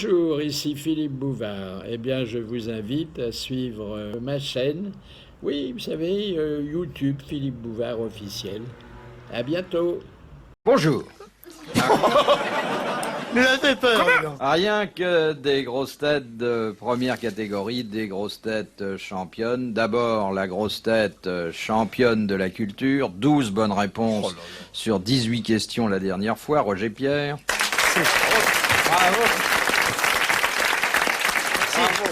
Bonjour, ici Philippe Bouvard. Eh bien, je vous invite à suivre ma chaîne. Oui, vous savez, YouTube, Philippe Bouvard officiel. À bientôt. Bonjour. Il a fait peur. Comment Rien que des grosses têtes de première catégorie, des grosses têtes championnes. D'abord, la grosse tête championne de la culture. 12 bonnes réponses sur 18 questions la dernière fois. Roger Pierre. Bravo. Bravo.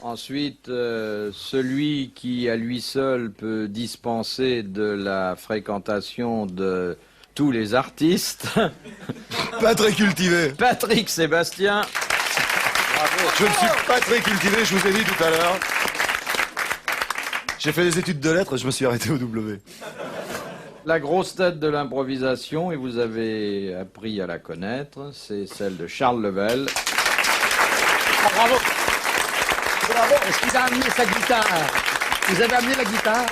Ensuite, celui qui à lui seul peut dispenser de la fréquentation de tous les artistes. Pas très cultivé. Patrick Sébastien. Bravo. Je ne suis pas très cultivé, je vous ai dit tout à l'heure. J'ai fait des études de lettres et je me suis arrêté au W. La grosse tête de l'improvisation, et vous avez appris à la connaître, c'est celle de Charles Level. Oh, bravo. Bravo. Est-ce qu'il a amené sa guitare? Vous avez amené la guitare?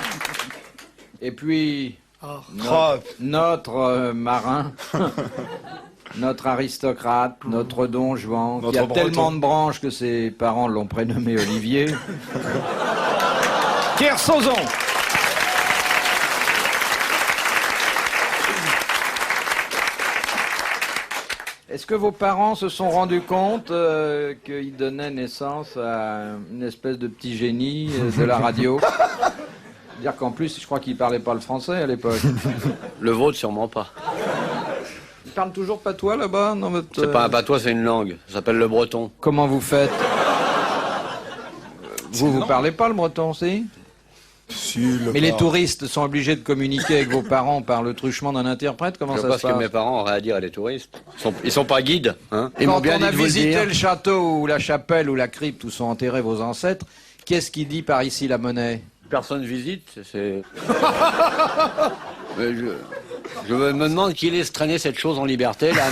Et puis, Oh. notre marin, notre aristocrate, notre don Juan, qui a Breton. tellement de branches que ses parents l'ont prénommé Olivier. Kersozon. Est-ce que vos parents se sont rendus compte qu'ils donnaient naissance à une espèce de petit génie de la radio? Dire qu'en plus, je crois qu'ils parlaient pas le français à l'époque. Le vôtre, sûrement pas. Ils parlent toujours patois là-bas dans votre... C'est pas un patois, c'est une langue. Ça s'appelle le breton. Comment vous faites? Vous parlez pas le breton, si? Mais les touristes sont obligés de communiquer avec vos parents par le truchement d'un interprète. Comment Je ça sais pas se ce que passe? mes parents auraient à dire à des touristes. Ils sont pas guides, hein. Ils Quand m'ont bien on dit a de vous le visité dire. le château ou la chapelle ou la crypte où sont enterrés vos ancêtres, qu'est-ce qu'il dit par ici la monnaie? Personne visite, c'est... Mais je me demande qui laisse traîner cette chose en liberté, là,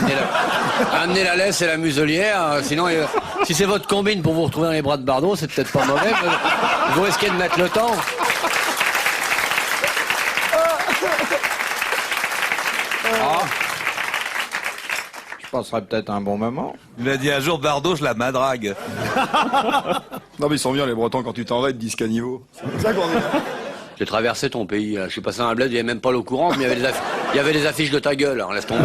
amener la laisse et la muselière. Sinon, si c'est votre combine pour vous retrouver dans les bras de Bardot, c'est peut-être pas mauvais. Mais vous risquez de mettre le temps. Je passerai peut-être un bon moment. Il a dit un jour, Bardot, je la madrague. Non mais ils sont bien les Bretons quand tu t'en vas, ils te disent qu'à niveau. C'est ça qu'on dit. J'ai traversé ton pays. Je suis passé à un bled, il n'y avait même pas l'eau courante, mais il y avait des affiches de ta gueule. Alors laisse tomber.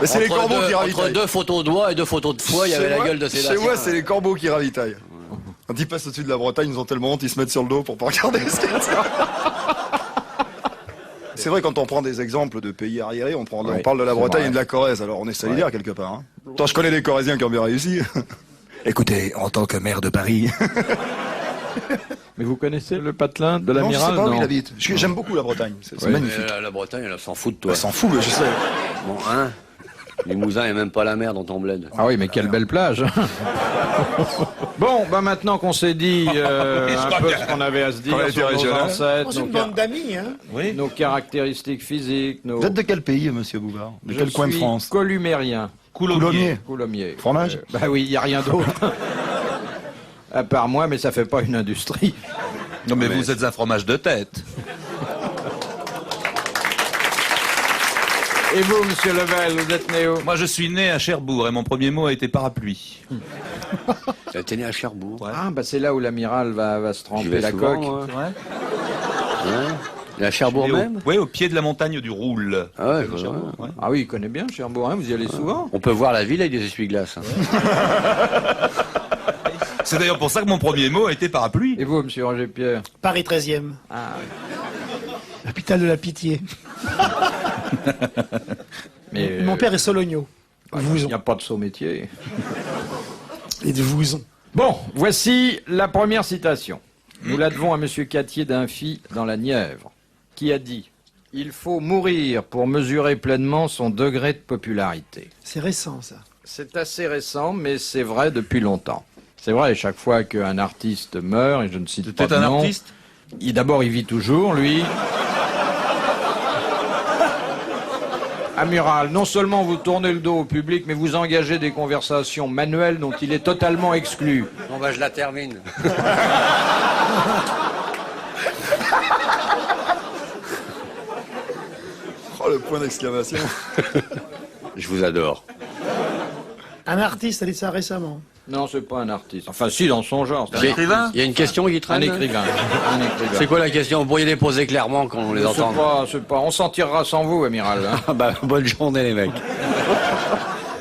Mais c'est les Entre corbeaux qui Entre ravitaillent. 2 photos de doigts et 2 photos de foie, il y avait la gueule de Chez Sébastien. moi, c'est les corbeaux qui ravitaillent. Quand ils passent au-dessus de la Bretagne, ils ont tellement honte, ils se mettent sur le dos pour pas regarder ce qu'il y a. C'est vrai, quand on prend des exemples de pays arriérés, on parle de la Bretagne et de la Corrèze, alors on est solidaire quelque part. Hein. Attends, je connais des Corréziens qui ont bien réussi. Écoutez, en tant que maire de Paris... Mais vous connaissez le patelin de Non, je l'amiral? sais pas où il habite. J'aime beaucoup la Bretagne, c'est magnifique. La Bretagne, elle s'en fout de toi. Elle s'en fout, mais je sais. Bon, hein. Limousin, il n'y a même pas la mer dans ton bled. Ah oui, mais quelle belle plage. Bon, bah maintenant qu'on s'est dit un peu ce qu'on avait à se dire Qu'on a été sur nos régional. ancêtres, C'est une bande d'amis, hein? nos caractéristiques physiques, nos... Vous êtes de quel pays, monsieur Bouvard? De quel coin de France? Columérien. Coulommiers. Coulommiers. Fromage Bah oui, il n'y a rien d'autre. À part moi, mais ça fait pas une industrie. Non, mais vous êtes un fromage de tête. Et vous, monsieur Level, vous êtes né où? Moi, je suis né à Cherbourg et mon premier mot a été parapluie. T'es né à Cherbourg. Ouais. Ah, bah c'est là où l'amiral va se J'y tremper vais la souvent, coque. moi. Ouais. Ouais. Et à Cherbourg même? Oui, au pied de la montagne du Roule. Ah ouais, je vois. Ouais. Ah oui, il connaît bien Cherbourg, hein, vous y allez souvent? On peut voir la ville avec des essuie-glaces. C'est d'ailleurs pour ça que mon premier mot a été parapluie. Et vous, monsieur Roger Pierre? Paris 13e. Ah L'hôpital de la pitié. mais Mon père est Sologno. il Vouzon. n'y a pas de saut métier. Et de Vouzon. Bon, voici la première citation. Nous la devons à monsieur Cattier d'Infy dans la Nièvre, qui a dit « Il faut mourir pour mesurer pleinement son degré de popularité ». C'est récent, ça. C'est assez récent, mais c'est vrai depuis longtemps. C'est vrai, chaque fois qu'un artiste meurt, et je ne cite pas C'était de un nom, artiste? D'abord, il vit toujours, lui. Amiral, non seulement vous tournez le dos au public, mais vous engagez des conversations manuelles dont il est totalement exclu. Bon bah je la termine. Oh, le point d'exclamation. Je vous adore. Un artiste a dit ça récemment. Non, c'est pas un artiste. Enfin, si, dans son genre. C'est J'ai- écrivain Il y a une question qui un traîne. écrivain. Un écrivain. C'est quoi la question? Vous pourriez les poser clairement quand on les entend. C'est pas, on s'en tirera sans vous, amiral. Hein. Ah bah, bonne journée les mecs.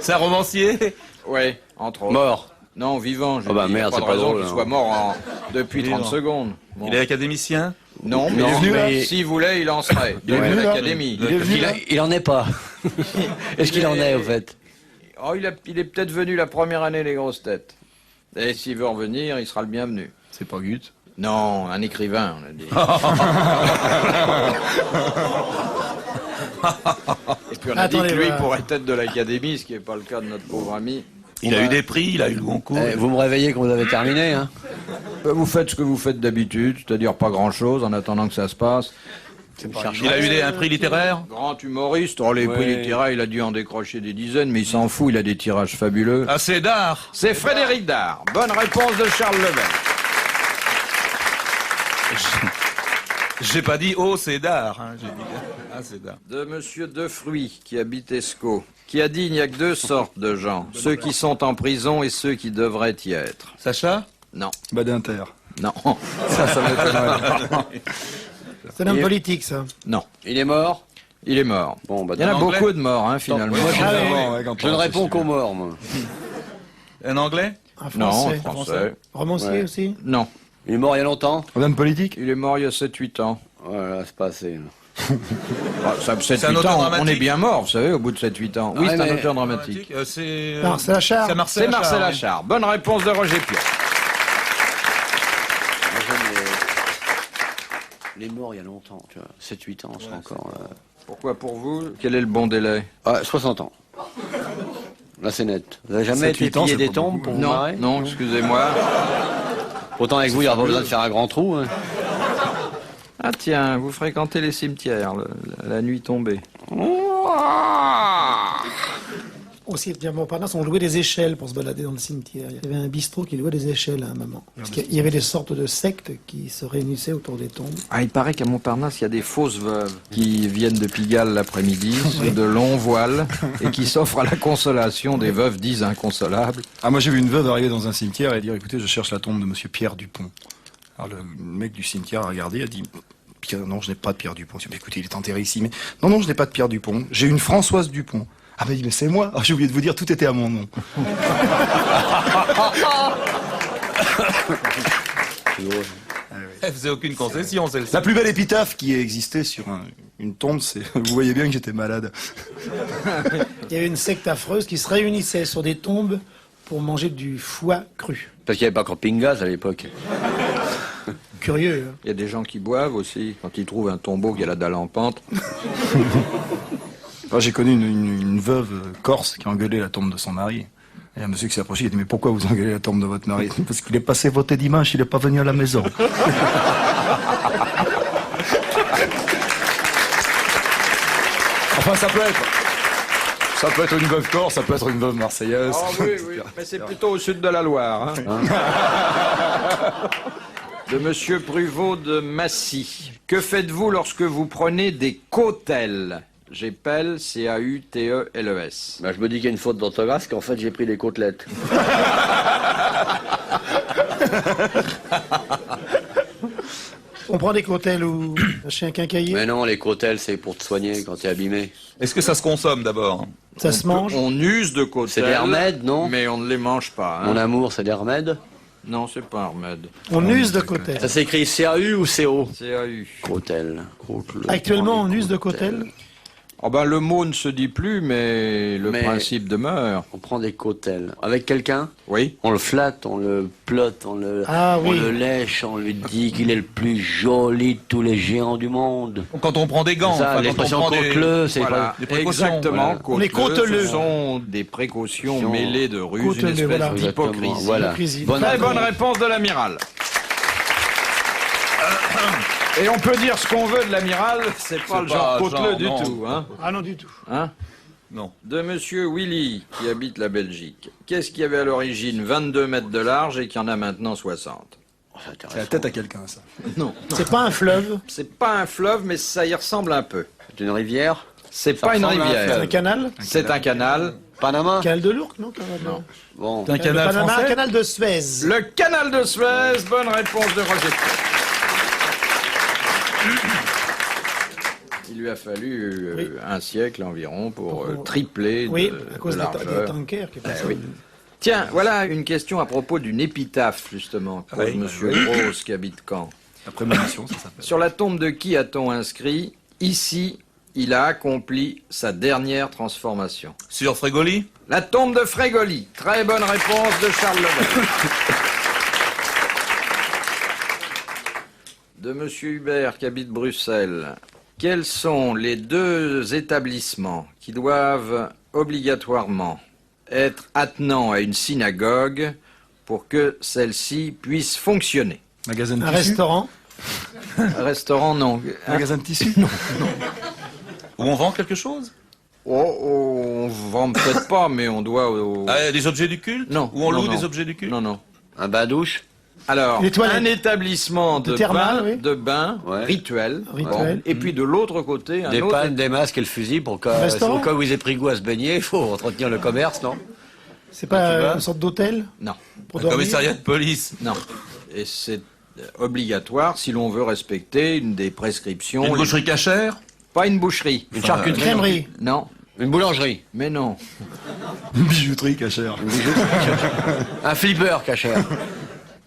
C'est un romancier? Oui, entre autres. Mort. Non, vivant. Ah bah dit. Y a merde, pas c'est de pas raison drôle, qu'il hein. soit mort depuis Vivant. 30 secondes. Bon. Il est académicien? Non, mais Non, mais- s'il voulait, il en serait. est venu, de là. l'académie. Il en est pas. Est-ce qu'il en est au fait? Oh, il est peut-être venu la première année, les grosses têtes. Et s'il veut revenir, il sera le bienvenu. C'est pas Gut. Non, un écrivain, on a dit. Et puis on a dit Attendez, que lui voilà. pourrait être de l'académie, ce qui n'est pas le cas de notre pauvre ami. Il a eu des prix, il a eu le Goncourt. Vous me réveillez quand vous avez terminé, hein? Vous faites ce que vous faites d'habitude, c'est-à-dire pas grand-chose en attendant que ça se passe. Il a eu un prix littéraire? Grand humoriste, oh, les prix Ouais. littéraires, il a dû en décrocher des dizaines, mais il s'en fout, il a des tirages fabuleux. Assez d'art. C'est Frédéric Dard. Bonne réponse de Charles Lebel. J'ai pas dit oh c'est d'art. Hein. J'ai dit assez d'art. De Monsieur Defruy, qui habite Escaut, qui a dit il n'y a que deux sortes de gens, ceux qui sont en prison et ceux qui devraient y être. Sacha? Non, Badinter. non, Ça m'étonnerait. C'est un homme politique, ça. non. Il est mort? Il est mort. Bon, bah, Il y en a En anglais beaucoup de morts, hein, finalement. moi, Ah oui. je ne réponds qu'aux morts, moi. Un anglais? Un Non, français. français. Romancier Ouais. aussi. Non, Il est mort il y a longtemps? Un homme politique. il est mort il y a 7-8 ans. Voilà, c'est pas assez. Ah, ça, 7-8 un auteur ans, on dramatique. est bien mort, vous savez, au bout de 7-8 ans. Oui, Ah, c'est un mais- auteur dramatique. C'est Marcel Achard. C'est Marcel C'est Marcel Achard, oui. Achard. Bonne réponse de Roger Piot. Moi, j'aime les morts il y a longtemps, tu vois. 7-8 ans, c'est encore... Pourquoi pour vous? Quel est le bon délai? 60 ans. Là, c'est net. Vous n'avez jamais 7-8 été ans, piller c'est des pas tombes beaucoup. pour vous Non, marrer? non, excusez-moi. Autant avec vous, il n'y aura pas besoin de faire un grand trou. Hein. Ah tiens, vous fréquentez les cimetières la nuit tombée. Aussi, bien Montparnasse, on louait des échelles pour se balader dans le cimetière. Il y avait un bistrot qui louait des échelles à un moment. Parce qu'il y avait des sortes de sectes qui se réunissaient autour des tombes. Ah, il paraît qu'à Montparnasse, il y a des fausses veuves qui viennent de Pigalle l'après-midi, sous de longs voiles, et qui s'offrent à la consolation des veuves dites inconsolables. Ah, moi j'ai vu une veuve arriver dans un cimetière et dire écoutez, je cherche la tombe de monsieur Pierre Dupont. Alors le mec du cimetière a regardé, a dit Pierre, non, je n'ai pas de Pierre Dupont. J'ai dit écoutez, il est enterré ici, mais non, non, je n'ai pas de Pierre Dupont. J'ai une Françoise Dupont. Ah, bah, il dit mais c'est moi. Ah, j'ai oublié de vous dire, tout était à mon nom. Elle faisait aucune concession, celle-ci. La plus belle épitaphe qui ait existé sur une tombe, c'est vous voyez bien que j'étais malade. Il y avait une secte affreuse qui se réunissait sur des tombes pour manger du foie cru. Parce qu'il n'y avait pas encore Pingaz à l'époque. Curieux. Hein. Il y a des gens qui boivent aussi, quand ils trouvent un tombeau qui a la dalle en pente. Enfin, j'ai connu une veuve corse qui a engueulé la tombe de son mari. Et un monsieur qui s'est approché, il a dit mais pourquoi vous engueulez la tombe de votre mari? Parce qu'il est passé voter dimanche, il n'est pas venu à la maison. Enfin, ça peut être une veuve corse, ça peut être une veuve marseillaise. Ah oui, oui, mais c'est plutôt au sud de la Loire. Hein. De Monsieur Pruvot de Massy. Que faites-vous lorsque vous prenez des cautèles? J'épelle C-A-U-T-E-L-E-S. Bah, je me dis qu'il y a une faute d'orthographe, qu'en fait j'ai pris des côtelettes. On prend des cautèles ou chez un quincaillier. Mais non, les côtels, c'est pour te soigner quand t'es abîmé. Est-ce que ça se consomme d'abord? Ça se mange. On use de cautèles. C'est des remèdes, non? Mais on ne les mange pas. Hein. Mon amour, c'est des remèdes. Non, c'est pas un remède. On use de cautèles. Ça s'écrit C-A-U ou C-O? C-A-U. Côtel. Actuellement, on use de cautèles. Oh ben, le mot ne se dit plus, mais le Mais- principe demeure. On prend des côtels. Avec quelqu'un, Oui. on le flatte, on le plotte, on Ah oui. le lèche, on lui dit qu'il est le plus joli de tous les géants du monde. Quand on prend des gants, C'est ça, enfin, quand on l'expression prend des... côteleux, c'est Voilà, pas... des précautions, exactement. On est cauteleux. Ce sont des précautions Précautions. mêlées de ruse, Cauteleux, une espèce voilà. d'hypocrisie. Exactement, voilà. Hypocrisie. Bonne Très réponse. bonne réponse de l'amiral. Et on peut dire ce qu'on veut de l'amiral, c'est pas le genre pas côteleux genre, du non. tout. Hein. Ah non, du tout. Hein. Non. De Monsieur Willy, qui habite la Belgique. Qu'est-ce qui avait à l'origine 22 mètres de large et qui en a maintenant 60? Oh, c'est C'est la intéressant. tête à quelqu'un, ça. Non. C'est pas un fleuve. C'est pas un fleuve, mais ça y ressemble un peu. C'est une rivière. C'est Ça pas une ressemble à un C'est un rivière. canal. C'est un canal. Panama. Canal de l'Ourcq, non, Non. Bon. C'est un canal Panama, français. canal de Suez. Le canal de Suez, bonne réponse de Roger Pierre. Il lui a fallu un siècle environ pour tripler Oui, de à cause des largeur. tankers qui passaient. oui. Tiens, voilà une question à propos d'une épitaphe, justement, pour Oui. Monsieur Grosse qui habite Caen. Après mon émission, ça s'appelle. Sur la tombe de qui a-t-on inscrit « Ici, il a accompli sa dernière transformation ». Sur Frégoli. La tombe de Frégoli. Très bonne réponse de Charles Lebel. De Monsieur Hubert qui habite Bruxelles. Quels sont les 2 établissements qui doivent obligatoirement être attenants à une synagogue pour que celle-ci puisse fonctionner? Magasin de Un tissu. restaurant. Restaurant, non. Magasin de tissu. Où on vend quelque chose. On vend peut-être pas, mais on doit... Ah, des objets du culte. Non. Où on non, loue non. des objets du culte. Non, non. Un bain-douche. Alors, Les toilettes. un établissement de thermal, bain, oui. de bain Ouais. rituel. Rituel. Et puis de l'autre côté, un Des autre... pannes, des masques et le fusil pour que, Restaurant au cas où ils aient pris goût à se baigner, il faut entretenir le commerce, non? C'est pas tu vas une sorte d'hôtel Non, pour Un dormir. commissariat de police. non. Et c'est obligatoire si l'on veut respecter une des prescriptions. Une boucherie cachère. Pas une boucherie. Une charcuterie. Crèmerie. Non, Une boulangerie. mais non. Une bijouterie cachère. Un flipper cachère.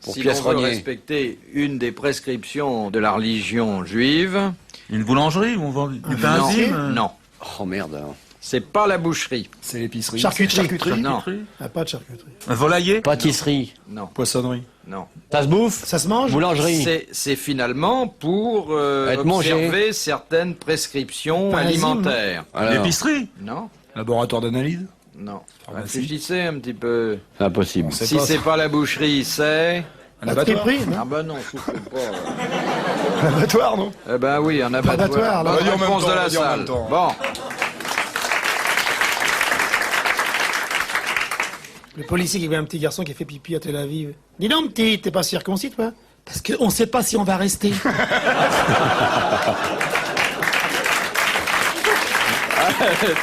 Pour Si l'on pièces veut rognées. respecter une des prescriptions de la religion juive. Une boulangerie où on vend du pain Non, azime. non. Oh merde. alors. C'est pas la boucherie. C'est l'épicerie. Charcuterie. Non, Ah, pas de charcuterie. Un volailler. Pâtisserie. non, Poissonnerie. non. Ça se bouffe. Ça se mange? Boulangerie. C'est finalement pour Être mangé. observer certaines prescriptions Par enzyme, alimentaires. Alors, L'épicerie. Non, Laboratoire d'analyse. non. Pharmacie. Réfléchissez un petit peu. c'est impossible. C'est Si pas c'est ça. pas la boucherie, c'est... Un abattoir. Friperie, non? Ah ben non, souffle pas. Un abattoir, non? Eh ben oui, un abattoir. Abattoir, là. Bonne On va dire en même réponse temps, de on la va dire en salle. même temps. Bon, Le policier qui voit un petit garçon qui a fait pipi à Tel Aviv. Dis donc, petit, t'es pas circoncis, toi? Parce qu'on sait pas si on va rester.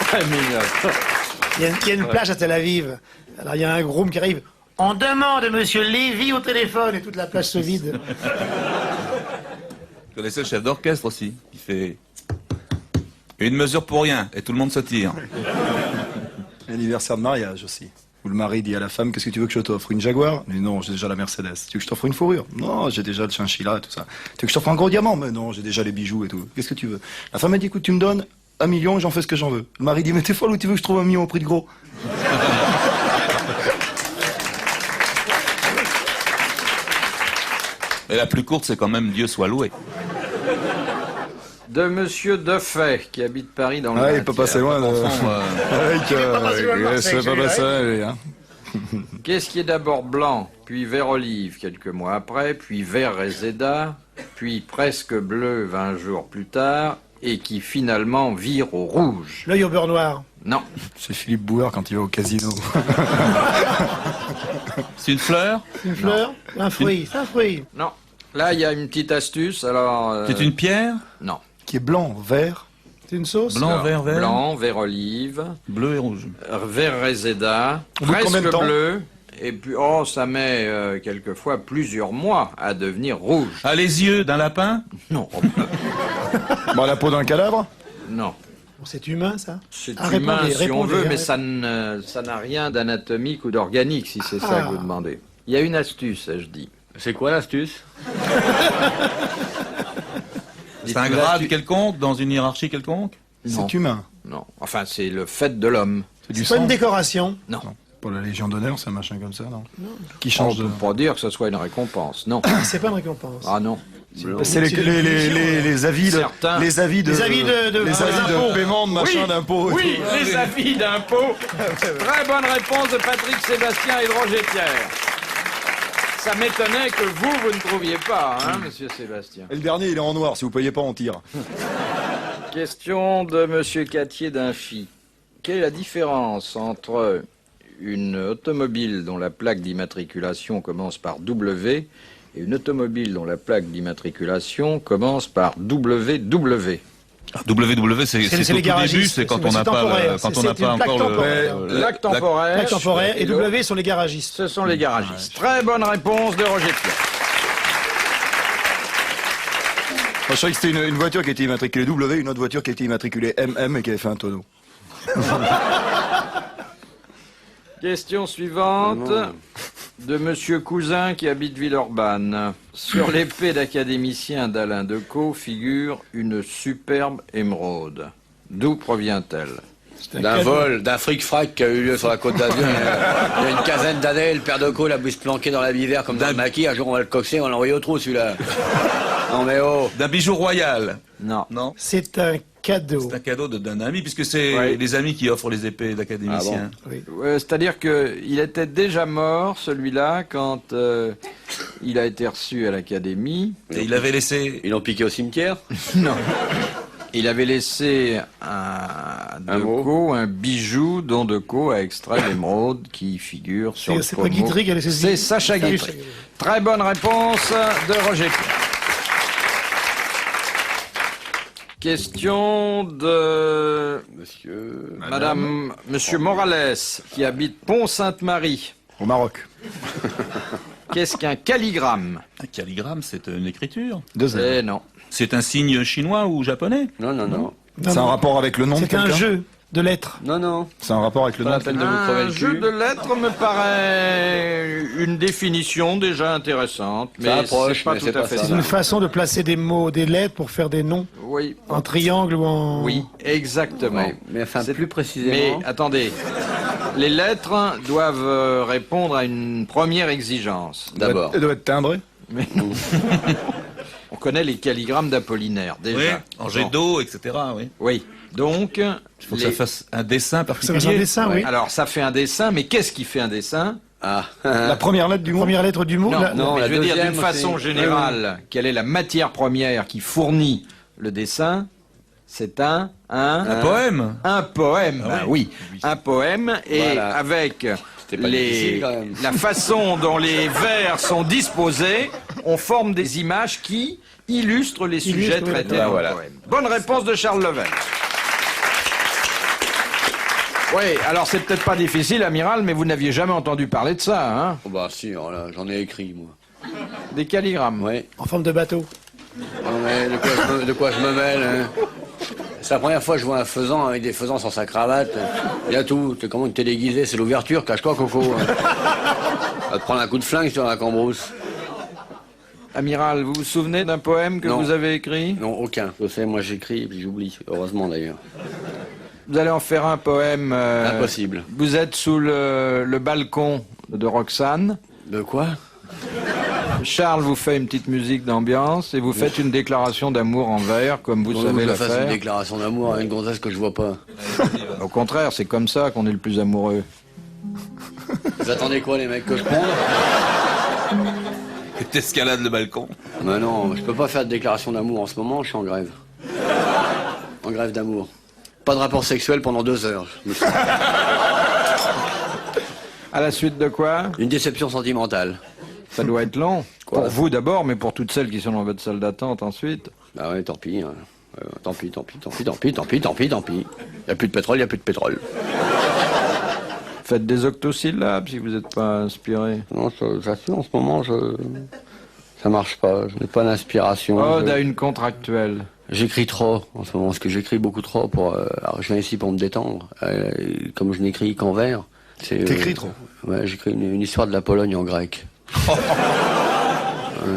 très mignon. Il y a une plage à Tel Aviv. Alors il y a un groom qui arrive. On demande Monsieur Lévy au téléphone et toute la plage se vide. Vous connaissez le chef d'orchestre aussi, qui fait une mesure pour rien et tout le monde se tire. Anniversaire de mariage aussi. Où le mari dit à la femme, qu'est-ce que tu veux que je t'offre? Une Jaguar? Mais non, j'ai déjà la Mercedes. Tu veux que je t'offre une fourrure? Non, j'ai déjà le chinchilla et tout ça. Tu veux que je t'offre un gros diamant? Mais non, j'ai déjà les bijoux et tout. Qu'est-ce que tu veux? La femme a dit, écoute, tu me donnes 1 million et j'en fais ce que j'en veux. Le mari dit, mais t'es folle ou tu veux que je trouve 1 million au prix de gros? Et la plus courte, c'est quand même Dieu soit loué. De Monsieur Defay, qui habite Paris dans le Ah, il peut 20e. passer loin. Enfant, C'est pas passé, lui, hein. Qu'est-ce qui est d'abord blanc, puis vert olive quelques mois après, puis vert réséda, puis presque bleu 20 jours plus tard, et qui finalement vire au rouge? L'œil au beurre noir. Non, C'est Philippe Bouer quand il va au casino. c'est une fleur. Une fleur. Un fruit. C'est un fruit. non. Là, il y a une petite astuce, alors... C'est une pierre. Non. Qui est blanc, vert. C'est une sauce. Blanc, vert, vert. Blanc, vert olive, Bleu et rouge. vert réséda, Au bout de combien de presque temps bleu, et puis, oh, ça met quelquefois plusieurs mois à devenir rouge. Ah, les yeux d'un lapin. Non, Bon, la peau d'un cadavre. non. Bon, c'est humain, ça. C'est Ah, humain répondez, si on répondez, veut, mais hein. ça n'a rien d'anatomique ou d'organique, si c'est ça que vous demandez. Il y a une astuce, je dis. C'est quoi l'astuce? C'est un grade quelconque dans une hiérarchie quelconque. Non, C'est humain. non. Enfin, c'est le fait de l'homme. C'est du C'est pas sang. une décoration. Non. Pour la Légion d'honneur, c'est un machin comme ça, non? Qui On change ne de... peut pas dire que ce soit une récompense. Non. C'est pas une récompense. Ah non. C'est les avis de... Certains. Les avis de... Les avis de les avis d'impôts. de paiement de machin Oui, d'impôts. et Oui, tout. les avis d'impôts. Très bonne réponse de Patrick Sébastien et de Roger Pierre. Ça m'étonnait que vous ne trouviez pas, hein, monsieur Sébastien. Et le dernier, il est en noir. Si vous payez pas, on tire. Question de monsieur Cattier d'Inchy. Quelle est la différence entre une automobile dont la plaque d'immatriculation commence par W et une automobile dont la plaque d'immatriculation commence par WW? WW, c'est C'est au les tout début, garagistes. c'est quand on n'a pas, quand on n'a pas encore le... Lac temporaire. Plaque temporaire et W sont les garagistes. Ce sont les garagistes. Très bonne réponse de Roger Pierre. Je croyais que c'était une voiture qui était immatriculée W, une autre voiture qui était immatriculée MM et qui avait fait un tonneau. Question suivante de Monsieur Cousin qui habite Villeurbanne. Sur l'épée d'académicien d'Alain Decaux figure une superbe émeraude. D'où provient-elle? D'un vol, d'un fric-frac qui a eu lieu sur la côte d'Azur il y a une quinzaine d'années. Le père de Caux l'a se planquer dans la vivère comme dans le maquis. Un jour, on va le coxer, on va l'envoyer au trou, celui-là. Non, mais oh. D'un bijou royal. Non. Non. C'est un cadeau. C'est un cadeau d'un ami, puisque c'est Ouais. les amis qui offrent les épées d'académiciens. Oui. C'est-à-dire qu'il était déjà mort, celui-là, quand il a été reçu à l'académie. Et il avait laissé... Ils l'ont piqué au cimetière. Non. Il avait laissé à Decaux un bijou dont Decaux a extrait l'émeraude qui figure sur le C'est pas pommeau. Guitry qui a laissé C'est Sacha Guitry. Très bonne réponse de Roger Pierre. Question de Monsieur Morales, qui habite Pont-Sainte-Marie. Au Maroc. Qu'est-ce qu'un calligramme? Un calligramme, c'est une écriture. Deux Eh ailes. non. C'est un signe chinois ou japonais? Non, non, non. C'est un rapport avec le nom de C'est un quelqu'un. jeu de lettres. Non, non. C'est un rapport avec le Pas nom la de peine quelqu'un. de vous crever Un le jeu cul. de lettres me paraît une définition déjà intéressante, mais approche, c'est pas mais tout c'est à pas fait ça. C'est ça. une façon de placer des mots, des lettres pour faire des noms. Oui, En triangle ou en... oui, exactement. Ouais, mais enfin, C'est- plus Mais précisément. attendez, les lettres doivent répondre à une première exigence. D'abord. Elle doit être timbrée. On connaît les calligrammes d'Apollinaire déjà. Oui, en jet Bon. d'eau, etc. Oui. Oui. Donc, Il faut que ça fasse un dessin Ça particulier. fait un dessin, oui. alors ça fait un dessin, mais qu'est-ce qui fait un dessin? Ah. La première lettre du mot. Première lettre du mot. Non, la- non, mais la je veux dire deuxième d'une façon aussi. générale, quelle est la matière première qui fournit le dessin? C'est un Un poème. un poème. Ah Ben oui. oui, un poème, et Voilà. avec C'était pas difficile, quand même. la façon dont les vers sont disposés, on forme des images qui illustrent les sujets oui. traités Ah, dans voilà. le poème. Bonne réponse de Charles Level. Oui, alors c'est peut-être pas difficile, amiral, mais vous n'aviez jamais entendu parler de ça, hein? Oh, bah si, alors là, j'en ai écrit, moi. Des calligrammes. Ouais. En forme de bateau. Non, mais de quoi je me mêle, hein. C'est la première fois que je vois un faisan avec des faisans sans sa cravate. Il y a tout. Comment t'es déguisé? C'est l'ouverture. Cache-toi, Coco. Va te prendre un coup de flingue sur la cambrousse. Amiral, vous vous souvenez d'un poème que Non. vous avez écrit? Non, aucun. Je sais, moi j'écris et puis j'oublie. Heureusement d'ailleurs. Vous allez en faire un poème. Impossible. Vous êtes sous le balcon de Roxane. De quoi? Charles vous fait une petite musique d'ambiance et vous faites une déclaration d'amour en vers, comme vous Comment savez je la fasse une faire. déclaration d'amour à une gonzesse que je vois pas. Au contraire, c'est comme ça qu'on est le plus amoureux. Vous attendez quoi, les mecs, que je ponde? Et t'escalades le balcon. Mais non, je peux pas faire de déclaration d'amour en ce moment, je suis en grève. En grève d'amour. Pas de rapport sexuel pendant 2 heures. À la suite de quoi? Une déception sentimentale. Ça doit être long. Quoi? Pour vous d'abord, mais pour toutes celles qui sont dans votre salle d'attente ensuite. Bah ouais, tant pis. Hein. Tant pis. Y a plus de pétrole, y a plus de pétrole. Faites des octosyllabes si vous n'êtes pas inspiré. Non, j'assure, en ce moment, ça marche pas. Je n'ai pas d'inspiration. Ode à une contractuelle. J'écris trop en ce moment, parce que j'écris beaucoup trop pour. Alors je viens ici pour me détendre. Comme je n'écris qu'en vers. T'écris trop. Ouais, j'écris une histoire de la Pologne en grec.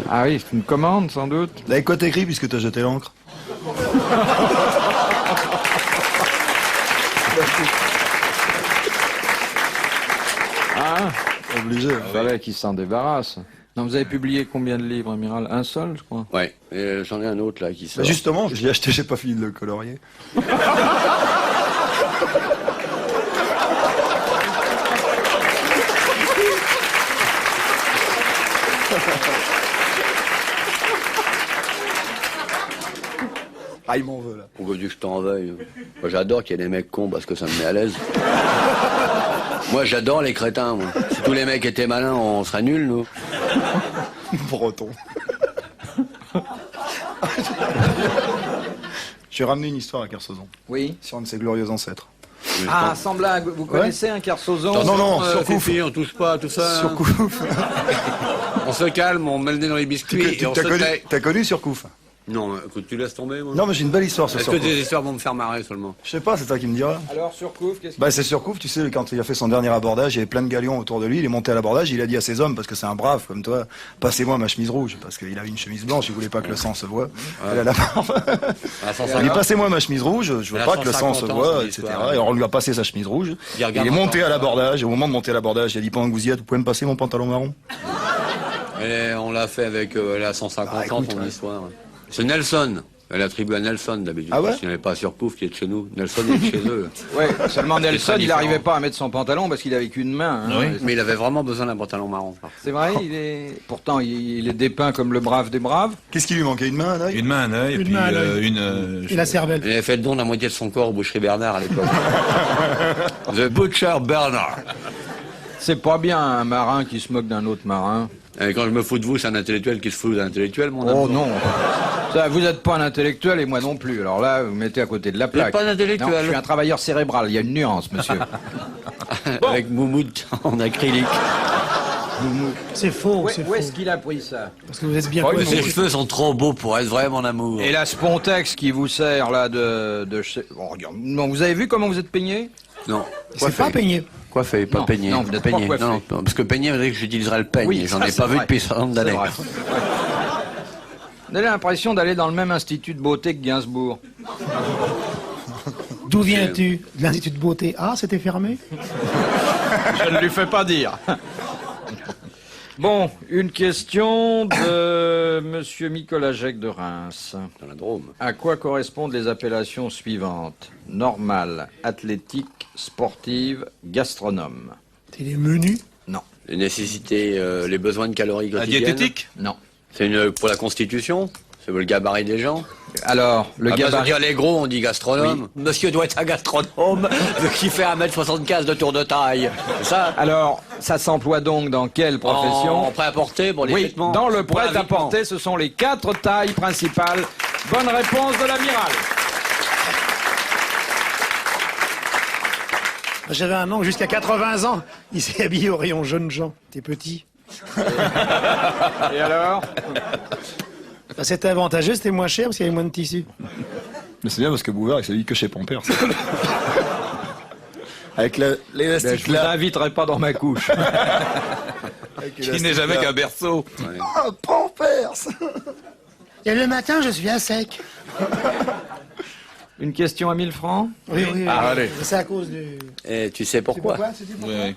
Ah oui, c'est une commande sans doute. Avec quoi t'écris puisque t'as jeté l'encre? Ah, Obligé. il fallait qu'il s'en débarrasse. Non, vous avez publié combien de livres, amiral? Un seul, je crois. Ouais, et j'en ai un autre là qui sort. Bah justement, je l'ai acheté, j'ai pas fini de le colorier. Ah, il m'en veut là. Pourquoi veux-tu que je t'en veuille? Moi, j'adore qu'il y ait des mecs cons parce que ça me met à l'aise. Moi, j'adore les crétins, moi. Si tous les mecs étaient malins, on serait nuls, nous. Breton. t'ai ramené une histoire à Kersozon, Oui. sur un de ses glorieux ancêtres. Ah, sans blague, vous connaissez un Kersozon? Non, surcouf. Fifi, on touche pas à tout ça. Surcouf. On se calme, on met le nez dans les biscuits et on se tait. T'as connu Surcouf? Non, écoute, tu laisses tomber, moi. Non, mais j'ai une belle histoire sur Est-ce que Surcouf. tes histoires vont me faire marrer seulement? Je sais pas, c'est toi qui me diras. Alors, Surcouf, qu'est-ce que... Bah, c'est Surcouf, tu sais, quand il a fait son dernier abordage, il y avait plein de galions autour de lui, il est monté à l'abordage, il a dit à ses hommes, parce que c'est un brave comme toi, passez-moi ma chemise rouge, parce qu'il avait une chemise blanche, il voulait pas que le sang se voie. Elle a la barbe. À Il dit, passez-moi ma chemise rouge, je veux Elle a pas que le sang 150 se ans, voie, cette etc. histoire. Et alors on lui a passé sa chemise rouge, Il il regarde est monté encore, à l'abordage, et au moment de monter à l'abordage, il a dit, pendant que vous y êtes, vous pouvez me passer mon pantalon marron? Et on l'a fait avec elle a 150 ans, son histoire. C'est Nelson. Elle attribue à Nelson d'habitude. Ah ouais? S'il n'y avait pas Surcouf qui est de chez nous. Nelson est de chez eux. Ouais, seulement Nelson, il différent. n'arrivait pas à mettre son pantalon parce qu'il avait qu'une main. Hein. Oui, mais il avait vraiment besoin d'un pantalon marron. C'est vrai, pourtant il est dépeint comme le brave des braves. Qu'est-ce qui lui manquait? Une main, un œil? Une main, un œil, et Une puis main, un œil. une... Et la cervelle. Il avait fait le don de la moitié de son corps au Boucherie Bernard à l'époque. The Butcher Bernard. C'est pas bien un marin qui se moque d'un autre marin. Et quand je me fous de vous, c'est un intellectuel qui se fout d'un intellectuel, mon Oh amour. non. Ça, vous n'êtes pas un intellectuel et moi non plus. Alors là, vous mettez à côté de la plaque. pas un intellectuel. Non, je suis un travailleur cérébral. Il y a une nuance, monsieur. Avec moumoute en acrylique. C'est faux, Où c'est faux. est-ce qu'il a pris ça? Parce que vous êtes bien Oh, connu. Ses cheveux sont trop beaux pour être vrai, mon amour. Et la Spontex qui vous sert là oh, regarde. Non, vous avez vu comment vous êtes peigné? Non. C'est pas peigné. Coiffé, pas Non, peigné. non, vous n'êtes pas peigné. coiffé. Non, parce que peigné, vous savez que j'utiliserais le peigne. Oui, J'en ça, ai c'est pas vu vrai. depuis un certain nombre d'années. C'est vrai. Vous avez l'impression d'aller dans le même institut de beauté que Gainsbourg. D'où viens-tu? De l'Institut de beauté. Ah, c'était fermé? Je ne lui fais pas dire. Bon, une question de Monsieur Mikolajek de Reims. Dans la Drôme. À quoi correspondent les appellations suivantes? Normale, athlétique, sportive, gastronome. C'est les menus. Non, Les nécessités, les besoins de calories La quotidiennes. diététique? non. C'est pour la constitution. C'est le gabarit des gens. Alors, le Ah, parce que gabarit... dire les gros, on dit gastronome. Monsieur doit être un gastronome qui fait 1m75 de tour de taille. C'est ça. Alors, ça s'emploie donc dans quelle profession? En prêt-à-porter pour les Oui, vêtements. dans le Pour l'avitement. prêt-à-porter, ce sont les 4 tailles principales. Bonne réponse de l'amiral. J'avais un oncle jusqu'à 80 ans. Il s'est habillé au rayon jeunes gens. T'es petit. Et alors? Bah, c'était avantageux, c'était moins cher parce qu'il y avait moins de tissu. Mais c'est bien parce que Bouvard, il s'habille que chez Pampers. Avec Ben, l'élastique je vous là. inviterai pas dans ma couche. Qui n'est jamais qu'un berceau. Ah, Pampers! Et le matin, je suis à sec. Une question à 1000 francs? Oui, oui. Ah, allez. C'est à cause du. Et tu sais pourquoi? C'était pourquoi Oui.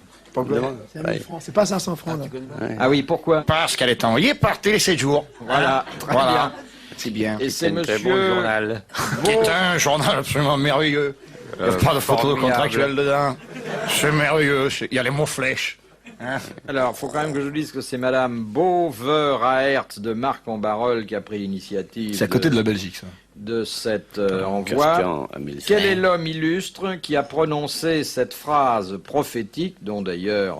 C'est à 1000 francs. C'est pas 500 francs, là. Ah oui, pourquoi? Parce qu'elle est envoyée par Télé 7 jours. Voilà, très bien. C'est bien. Et c'est un très monsieur... bon journal. C'est un journal absolument merveilleux. Il n'y a pas de photo formidable. contractuelle dedans. C'est merveilleux. Il y a les mots flèches. Alors, faut quand même que je vous dise que c'est Madame Beauveur-Aert de Marc-en-Barœul qui a pris l'initiative C'est à côté de la Belgique, ça. de cet envoi. Quel est l'homme illustre qui a prononcé cette phrase prophétique, dont d'ailleurs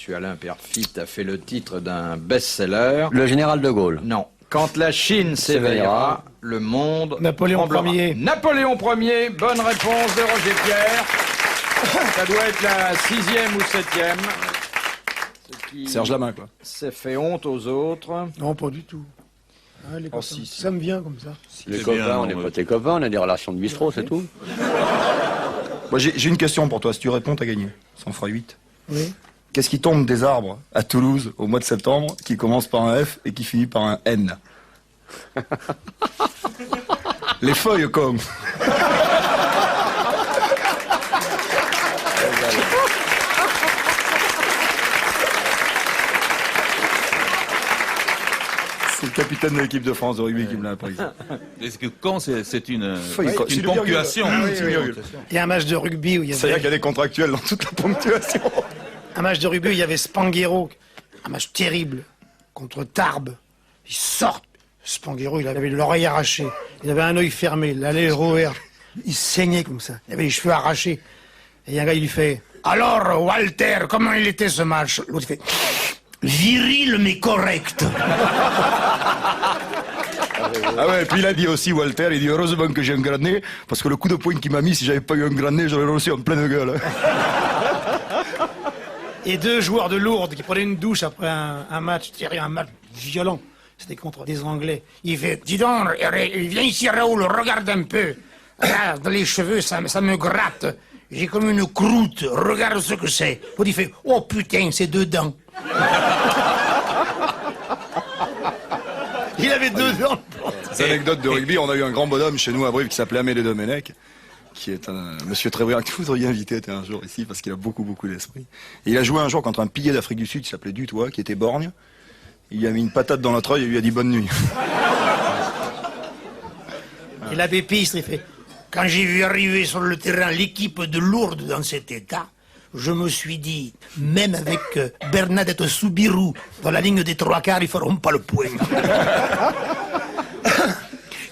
M. Alain Perfit a fait le titre d'un best-seller? Le général de Gaulle. Non. Quand la Chine s'éveillera, le monde Napoléon tremblera. Ier. Napoléon Ier, bonne réponse de Roger Pierre. Ça doit être la 6e ou 7e. Ce qui Serge Lamain, quoi. s'est fait honte aux autres. Non, pas du tout. Ah, les copains. si, si. Ça me vient comme ça. Les C'est copains, bien, on n'est non, pas tes copains, on a des relations de bistrot, c'est tout. Moi, j'ai une question pour toi. Si tu réponds, t'as gagné. Ça en fera 8. Oui. Qu'est-ce qui tombe des arbres à Toulouse au mois de septembre, qui commence par un F et qui finit par un N? Les feuilles, comme. C'est le capitaine de l'équipe de France de rugby qui me l'a appris. Est-ce que quand c'est une Feuille, c'est c'est une le virgule. ponctuation? Ah oui, c'est le virgule. Il y a un match de rugby où il y C'est-à-dire qu'il avait. y a des contractuels dans toute la ponctuation. Un match de rugby où il y avait Spanghero. Un match terrible. Contre Tarbes. Ils sortent. Spanghero, il avait l'oreille arrachée. Il avait un œil fermé. L'allée roer. Il saignait comme ça. Il avait les cheveux arrachés. Et il y a un gars, il lui fait: alors, Walter, comment il était ce match? L'autre, il fait: viril mais correct. Ah ouais, et puis il a dit aussi, Walter, il dit heureusement que j'ai un grand nez, parce que le coup de poing qu'il m'a mis, si j'avais pas eu un grand nez, j'aurais reçu en pleine gueule. Et 2 joueurs de Lourdes qui prenaient une douche après un match, un match violent. C'était contre des Anglais. Il fait, dis donc, viens ici Raoul, regarde un peu. Regarde, les cheveux, ça me gratte. J'ai comme une croûte, regarde ce que c'est. L'autre il fait, oh putain, c'est 2 dents. Il avait 2 dents. Ces anecdotes de rugby, on a eu un grand bonhomme chez nous à Brive qui s'appelait Amédée Domenech, qui est un monsieur très brillant que vous auriez invité un jour ici parce qu'il a beaucoup d'esprit. Et il a joué un jour contre un pilier d'Afrique du Sud qui s'appelait Dutoit, qui était borgne. Il lui a mis une patate dans notre œil et lui a dit bonne nuit. Et l'abbé Pistre, il fait, quand j'ai vu arriver sur le terrain l'équipe de Lourdes dans cet état, je me suis dit, même avec Bernadette Soubirou dans la ligne des 3/4, ils feront pas le point.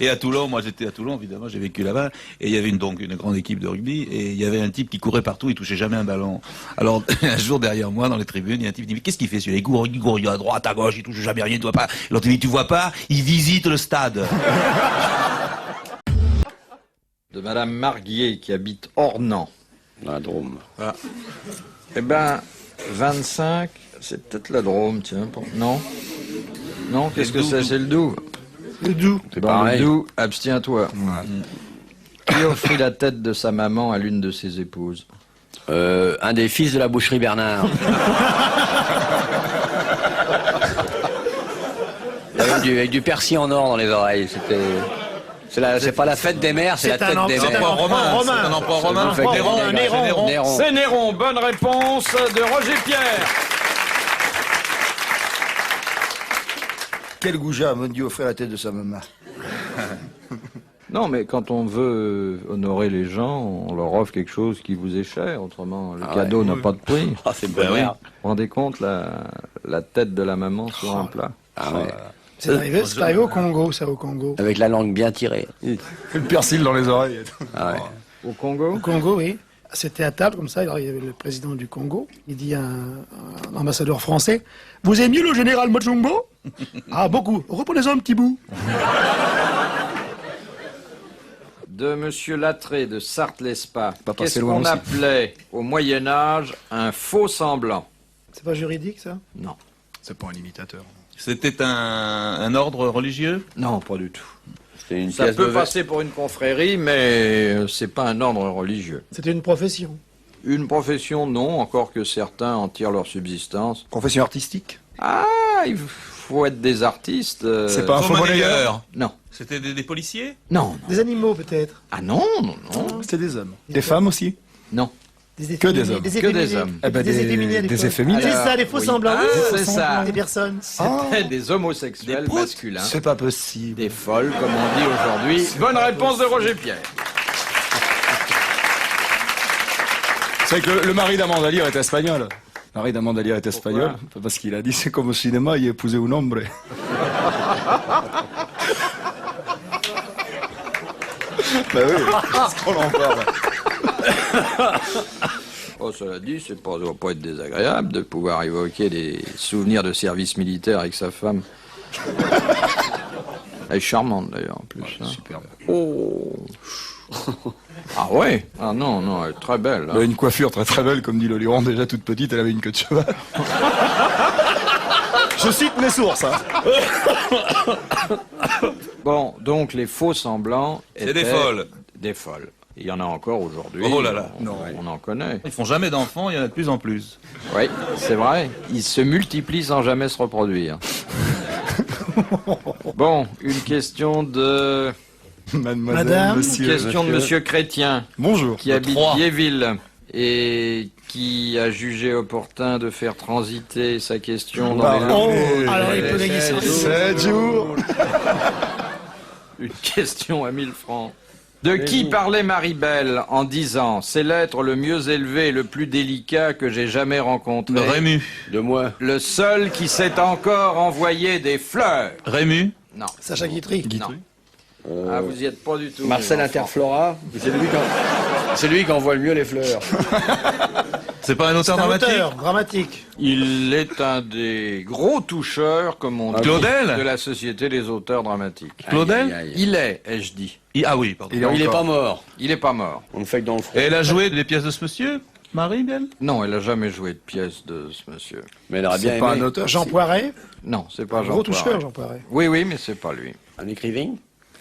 Et à Toulon, moi j'étais à Toulon, évidemment, j'ai vécu là-bas, et il y avait donc une grande équipe de rugby, et il y avait un type qui courait partout, il touchait jamais un ballon. Alors, un jour derrière moi, dans les tribunes, il y a un type qui dit, mais qu'est-ce qu'il fait celui-là? Il court à droite, à gauche, il touche jamais rien, tu vois pas. L'autre il dit, tu vois pas? Il visite le stade. De Madame Marguier, qui habite Ornans. La Drôme. Voilà. Eh ben, 25, c'est peut-être la Drôme, tiens. Non? Non, qu'est-ce que c'est? C'est le Doubs. Le Doubs. C'est Dans pareil. le Doubs, abstiens-toi. Qui offrit la tête de sa maman à l'une de ses épouses? Un des fils de la boucherie Bernard. Avec du persil en or dans les oreilles. C'est pas la fête des mères, c'est la tête des C'est un mères. empereur romain. C'est un empereur romain. Fait que Néron. Néron. C'est Néron. Bonne réponse de Roger Pierre. Quel goujat m'a dit offrir la tête de sa maman. Non, mais quand on veut honorer les gens, on leur offre quelque chose qui vous est cher. Autrement, le cadeau n'a pas de prix. Ah, c'est Ben bonne oui. mère. Vous vous rendez compte, la tête de la maman sur un plat? Ah ouais. C'est arrivé au Congo, ça, au Congo. Avec la langue bien tirée. Le persil dans les oreilles. Ah ouais. Au Congo? Au Congo, oui. C'était à table, comme ça, alors, il y avait le président du Congo. Il dit à un ambassadeur français, « Vous aimiez le général Mochombo ?»« Ah, beaucoup. Reprenez-en un petit bout. » De Monsieur Lattré de Sarthe-l'Espa. Pas passé Qu'est-ce loin qu'on aussi. appelait au Moyen-Âge un faux semblant? C'est pas juridique, ça? Non. C'est pas un imitateur. C'était un ordre religieux? Non, pas du tout. C'est une Ça pièce peut de passer pour une confrérie, mais c'est pas un ordre religieux. C'était une profession. Une profession, non, encore que certains en tirent leur subsistance. Confession artistique. Ah, il faut être des artistes. C'est pas un faux monnayeur. Non. C'était des policiers? Non. Des animaux, peut-être. Ah non, non, non. C'était des hommes. Des femmes aussi. Non. Que des hommes. Que des hommes. Eh ben, des efféminés. à des l'époque. efféminés. C'est ça, des faux Oui. semblants. Ah, Oui, c'est ce sont ça. Des personnes. C'était des homosexuels Des potes. masculins. C'est pas possible. Des folles, comme on dit aujourd'hui. Bonne réponse de Roger Pierre. C'est que le mari d'Amanda Lear est espagnol. Le mari d'Amanda Lear est espagnol. Parce qu'il a dit c'est comme au cinéma, il a épousé un hombre. Bah oui, qu'est-ce qu'on en parle? Oh, cela dit, ça doit pas être désagréable de pouvoir évoquer des souvenirs de service militaire avec sa femme. Elle est charmante d'ailleurs en plus. Hein. Superbe. Oh. Ah ouais. Ah non, non, elle est très belle. Elle Hein. a une coiffure très très belle, comme dit Loliron, déjà toute petite, elle avait une queue de cheval. Je cite mes sources. Hein. Bon, donc les faux semblants C'est étaient des folles. Des folles. Il y en a encore aujourd'hui. Oh là là. On en connaît. Ils font jamais d'enfants, il y en a de plus en plus. Oui, c'est vrai. Ils se multiplient sans jamais se reproduire. Bon, une question de... Mademoiselle, Madame. monsieur. Question de Monsieur Chrétien, Bonjour. qui habite Troyes. Biéville et qui a jugé opportun de faire transiter sa question dans les Oh, locaux. alors il peut gagner 100 7 jours. Une question à 1000 francs. De qui parlait Marie-Belle en disant « C'est l'être le mieux élevé et le plus délicat que j'ai jamais rencontré. Rému. De moi. Le seul qui s'est encore envoyé des fleurs. » Rému. Non. Sacha Guitry. Non. Ah, vous y êtes pas du tout. Marcel les enfants. Interflora. C'est lui qui envoie le mieux les fleurs. C'est pas un C'est auteur un dramatique? auteur dramatique. Il est un des gros toucheurs, comme on dit, Claudel de la Société des auteurs dramatiques. Claudel? Aïe, aïe, aïe. Il est, ai-je dit. Ah oui, pardon. Il est pas mort. Il est pas mort. On le fait que dans le front. Et elle a joué des pièces de ce monsieur, Marie, bien? Non, elle a jamais joué de pièce de ce monsieur. Mais elle aurait bien C'est pas aimé. un auteur. Jean Poiret. Non, c'est pas Jean Gros Poiret. toucheur, Jean Poiret. Oui, oui, mais c'est pas lui. Un écrivain.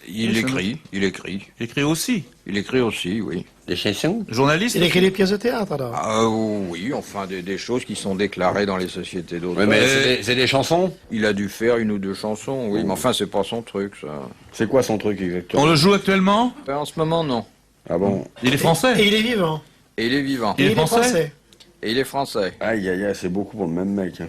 Il écrit. Il écrit aussi. Il écrit aussi, oui. Des chansons. Journaliste? Il écrit des pièces de théâtre, alors. Ah oui, enfin des choses qui sont déclarées dans les sociétés d'auteurs. Ouais, mais c'est des chansons. Il a dû faire une ou deux chansons, oui, mais enfin c'est pas son truc, ça. C'est quoi son truc exactement? On le joue actuellement? En ce moment, non. Ah bon? Il est français? Et il est vivant. Et il est vivant. Il est Et français Et il est français. Aïe, aïe, aïe, c'est beaucoup pour le même mec. Hein.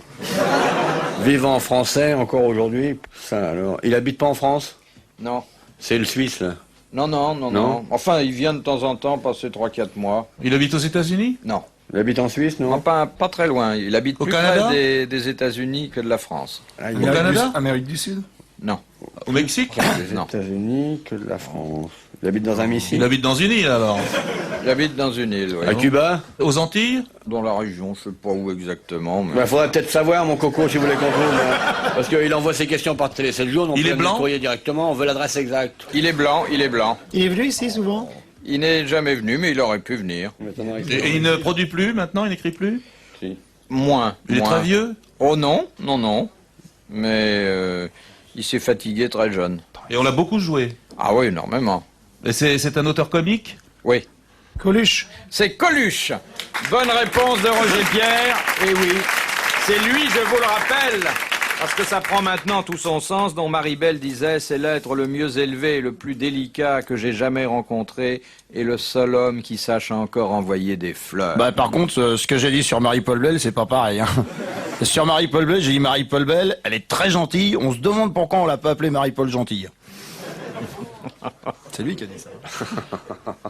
Vivant français encore aujourd'hui. Ça alors. Il habite pas en France? Non. C'est le Suisse là. Non, non, non, Non. non. Enfin, il vient de temps en temps passer 3-4 mois. Il habite aux États-Unis? Non. Il habite en Suisse, non? Enfin, pas très loin. Il habite Au plus Canada près des États-Unis que de la France. Aïe, Au aïe, aïe. Canada? Amérique du Sud. Non. Au Mexique? Des Non. États-Unis que de la France. Il habite dans un missile. Il habite dans une île alors. Il habite dans une île, oui. À Cuba? Aux Antilles? Dans la région, je sais pas où exactement, mais... Bah, faudrait peut-être savoir, mon coco, si vous voulez qu'on trouve. Parce qu'il envoie ses questions par télé 7 jours. Il est blanc? Courrier directement, on veut l'adresse exacte. Il est blanc, il est blanc. Il est venu ici souvent. Il n'est jamais venu, mais il aurait pu venir. Et il ne produit plus maintenant? Il n'écrit plus? Moins. Il est moins. très vieux? Oh non, non, non. Mais il s'est fatigué très jeune. Et on l'a beaucoup joué. Ah oui, énormément. Et c'est un auteur comique? Oui. Coluche. C'est Coluche. Bonne réponse de Roger Pierre. Et oui, c'est lui, je vous le rappelle. Parce que ça prend maintenant tout son sens, dont Marie-Belle disait, c'est l'être le mieux élevé et le plus délicat que j'ai jamais rencontré, et le seul homme qui sache encore envoyer des fleurs. Bah, par contre, ce que j'ai dit sur Marie-Paul Bell, c'est pas pareil. Hein. Sur Marie-Paul Bell, j'ai dit Marie-Paul Bell, elle est très gentille. On se demande pourquoi on l'a pas appelée Marie-Paul Gentille. C'est lui qui a dit ça.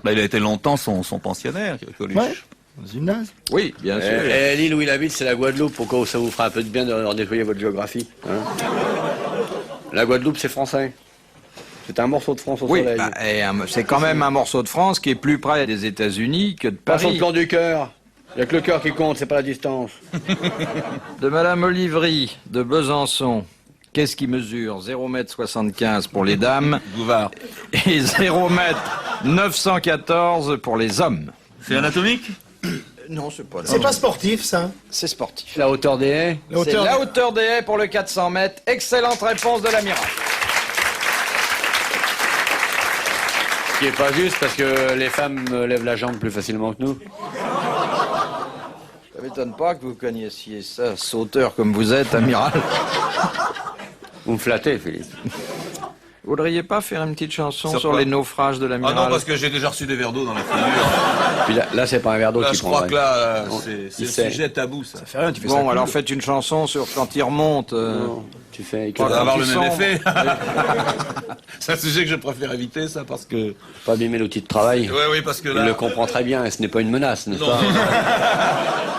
Bah, il a été longtemps son pensionnaire, Coluche. Ouais. Dans une gymnase. Oui, bien sûr. Et l'île où il habite, c'est la Guadeloupe. Pourquoi ça vous fera un peu de bien de nettoyer votre géographie hein? La Guadeloupe, c'est français. C'est un morceau de France au Oui, soleil. bah, c'est quand même un morceau de France qui est plus près des États-Unis que de Pas sur le Paris. plan du cœur. Il n'y a que le cœur qui compte, c'est pas la distance. De Madame Olivry de Besançon. Qu'est-ce qui mesure 0,75 m pour les dames Bouvard. et 0,914 m pour les hommes? C'est anatomique? Non, c'est pas C'est pas sportif, ça. C'est sportif. La hauteur des haies. La C'est hauteur. la hauteur des haies pour le 400 mètres. Excellente réponse de l'amiral. Ce qui est pas juste parce que les femmes lèvent la jambe plus facilement que nous. Ça m'étonne pas que vous connaissiez ça, sauteur comme vous êtes, amiral. Vous me flattez, Philippe. Vous voudriez pas faire une petite chanson Sur sur quoi les naufrages de Ah l'amiral? non, parce que j'ai déjà reçu des verres d'eau dans la figure. Puis là c'est pas un verre d'eau Là, qui je crois prendrait. que là, Non, c'est il le sait. sujet tabou, ça. Ça fait rien, tu fais ça. Bon, cool. alors faites une chanson sur quand il remonte. Non, tu fais Ça va avoir le Quand même ils effet. C'est un sujet que je préfère éviter, ça, parce que... pas abîmer l'outil de travail. Oui, parce que Il là... le comprend très bien et ce n'est pas une menace, n'est-ce Non. pas?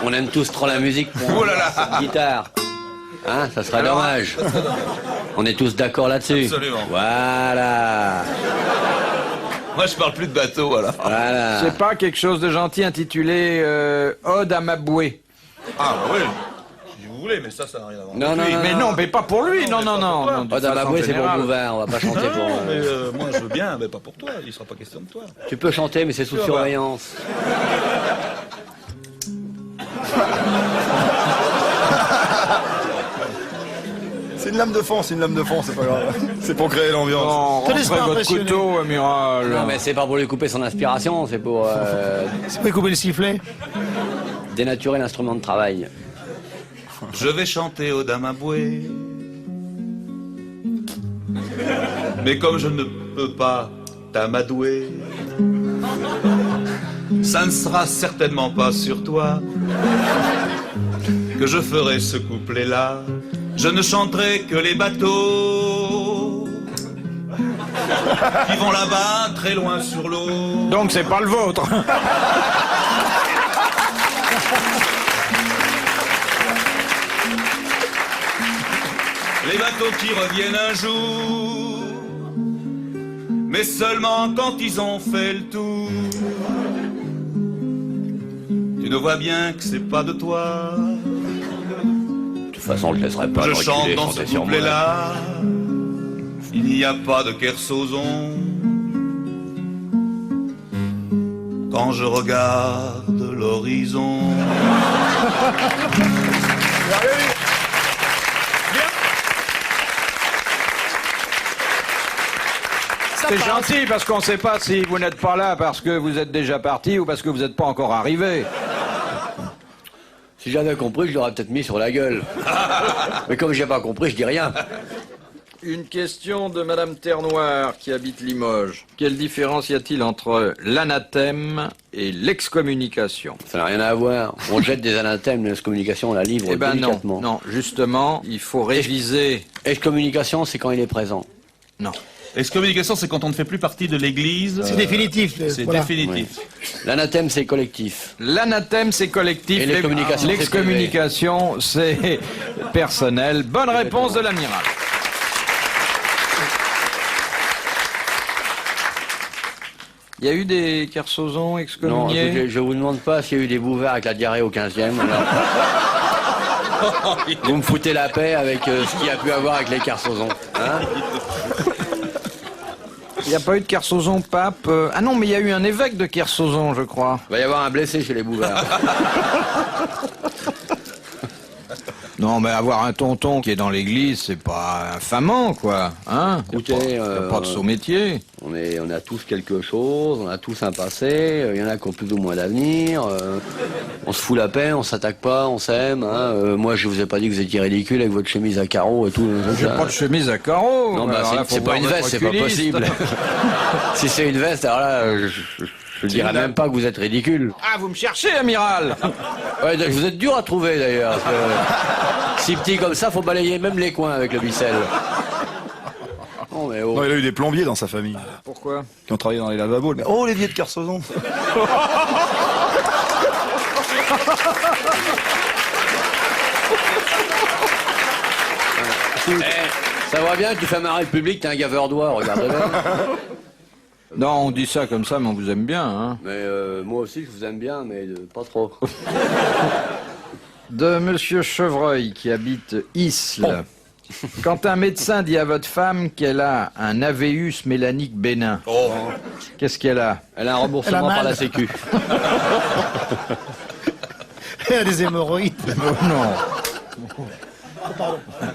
On aime tous trop la musique pour Oh là là. cette guitare. Hein, ça serait Alors, dommage. On est tous d'accord là-dessus. Absolument. Voilà. Moi, je parle plus de bateau, alors. Voilà. C'est pas quelque chose de gentil intitulé Ode à ma bouée. Ah, bah oui. Si vous voulez, mais ça n'a rien à voir. Non, avec non, lui. non, Mais non, mais pas pour lui, non, non, non. non, de Oh, dans ma façon bouée, c'est pour générale. Bouvard, on va pas chanter pour... Non, mais moi, je veux bien, mais pas pour toi. Il sera pas question de toi. Tu peux chanter, mais c'est sous Tu vas voir. surveillance. C'est une lame de fond, c'est une lame de fond, c'est pas grave. C'est pour créer l'ambiance. Bon, Te laisse rentrez pas votre impressionner. couteau, amiral. Non, mais c'est pas pour lui couper son inspiration, c'est pour C'est pas couper le sifflet. dénaturer l'instrument de travail. Je vais chanter au Damaboué. Mais comme je ne peux pas t'amadouer, ça ne sera certainement pas sur toi que je ferai ce couplet-là. Je ne chanterai que les bateaux qui vont là-bas, très loin sur l'eau. Donc c'est pas le vôtre. Les bateaux qui reviennent un jour, mais seulement quand ils ont fait le tour. Tu Tu ne vois bien que c'est pas de toi. De toute façon, je laisserai pas Je le chante reculer, dans chanter ce sur moi. couplet-là. Il n'y a pas de Kersozon. Quand je regarde l'horizon. C'est gentil parce qu'on ne sait pas si vous n'êtes pas là parce que vous êtes déjà parti ou parce que vous n'êtes pas encore arrivé. Si j'avais compris, je l'aurais peut-être mis sur la gueule. Mais comme j'ai pas compris, je dis rien. Une question de Madame Ternoir qui habite Limoges. Quelle différence y a-t-il entre l'anathème et l'excommunication? Ça n'a rien à voir. On jette des anathèmes, l'excommunication, on la livre Eh ben non, délicatement. non, justement, il faut réviser. Excommunication, c'est quand il est présent. Non. Excommunication, c'est quand on ne fait plus partie de l'église. C'est définitif. C'est voilà. définitif. L'anathème, c'est collectif. L'anathème, c'est collectif. Et l'excommunication, c'est l'excommunication, c'est personnel. Bonne réponse de l'amiral. Il y a eu des Kersozons Non, excommuniés? écoutez, je vous demande pas s'il y a eu des bouvards avec la diarrhée au 15e. alors. Vous me foutez la paix avec ce qu'il y a pu avoir avec les Kersozons. Hein? Il n'y a pas eu de Kersozon pape. Ah non, mais il y a eu un évêque de Kersozon, je crois. Il va y avoir un blessé chez les bouvards. Non, mais avoir un tonton qui est dans l'église, c'est pas infamant, quoi. Hein? Écoutez, y a pas de saut métier. On a tous quelque chose, on a tous un passé, il y en a qui ont plus ou moins d'avenir, on se fout la paix, on s'attaque pas, on s'aime. Hein, moi, je vous ai pas dit que vous étiez ridicule avec votre chemise à carreaux et tout. J'ai pas de chemise à carreaux. Non, bah, Alors là, c'est faut pas voir une votre veste, c'est pas oculiste. possible. Si c'est une veste, alors là, je dirais même pas que vous êtes ridicule. Ah, vous me cherchez, amiral. Ouais, vous êtes dur à trouver d'ailleurs. Parce que si petit comme ça, faut balayer même les coins avec le bicelle. Non, mais oh. Non, il a eu des plombiers dans sa famille, Pourquoi? qui ont travaillé dans les lavabos. Mais oh, l'évier de Kersozon. Ça va bien, tu fais marrer le public, t'es un gaveur d'oie, regarde-le. Non, on dit ça comme ça, mais on vous aime bien, hein. Mais moi aussi, je vous aime bien, mais pas trop. De Monsieur Chevreuil, qui habite Isle. Quand un médecin dit à votre femme qu'elle a un AVUS mélanique bénin, qu'est-ce qu'elle a? Elle a un remboursement Elle a mal. par la Sécu. Il y a des hémorroïdes. Oh non.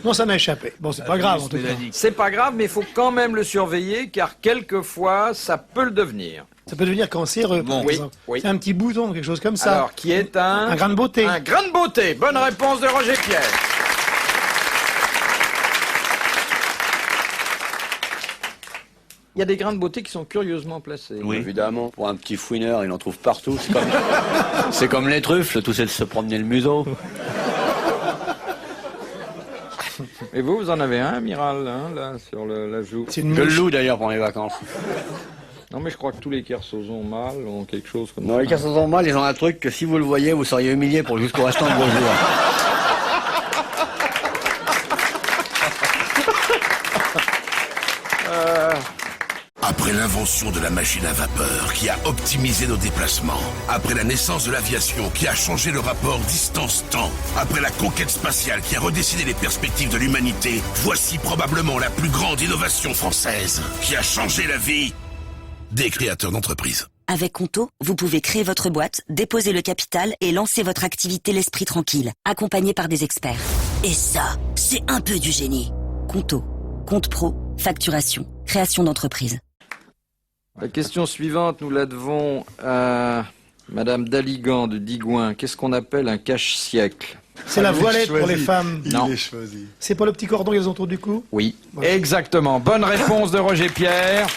Non, ça m'a échappé. Bon, c'est pas grave en tout cas. C'est pas grave, mais il faut quand même le surveiller, car quelquefois, ça peut le devenir. Ça peut devenir cancéreux, par oui, exemple. oui. C'est un petit bouton, quelque chose comme ça. Alors, qui est Un grain de beauté. Un grain de beauté. Bonne réponse de Roger Pierre. Il y a des grains de beauté qui sont curieusement placés. Oui. Évidemment, pour un petit fouineur, il en trouve partout. C'est comme les truffes, le tout c'est de se promener le museau. Et vous en avez un, amiral, hein, là, sur la joue? C'est une Que le mouche. loup d'ailleurs pour les vacances. Non, mais je crois que tous les Kersozons mâles ont quelque chose comme Non, ça. les Kersozons mâles, ils ont un truc que si vous le voyez, vous seriez humilié pour jusqu'au restant de vos jours. Après l'invention de la machine à vapeur qui a optimisé nos déplacements, après la naissance de l'aviation qui a changé le rapport distance-temps, après la conquête spatiale qui a redessiné les perspectives de l'humanité, voici probablement la plus grande innovation française qui a changé la vie des créateurs d'entreprises. Avec Conto, vous pouvez créer votre boîte, déposer le capital et lancer votre activité l'esprit tranquille, accompagné par des experts. Et ça, c'est un peu du génie. Conto, compte pro, facturation, création d'entreprise. La question suivante, nous la devons à Madame Daligan de Digoin. Qu'est-ce qu'on appelle un cache-siècle? C'est la voilette pour les femmes. Non. Il est choisi. C'est pas le petit cordon qu'ils ont autour du cou? Oui, Voilà. exactement. Bonne réponse de Roger Pierre.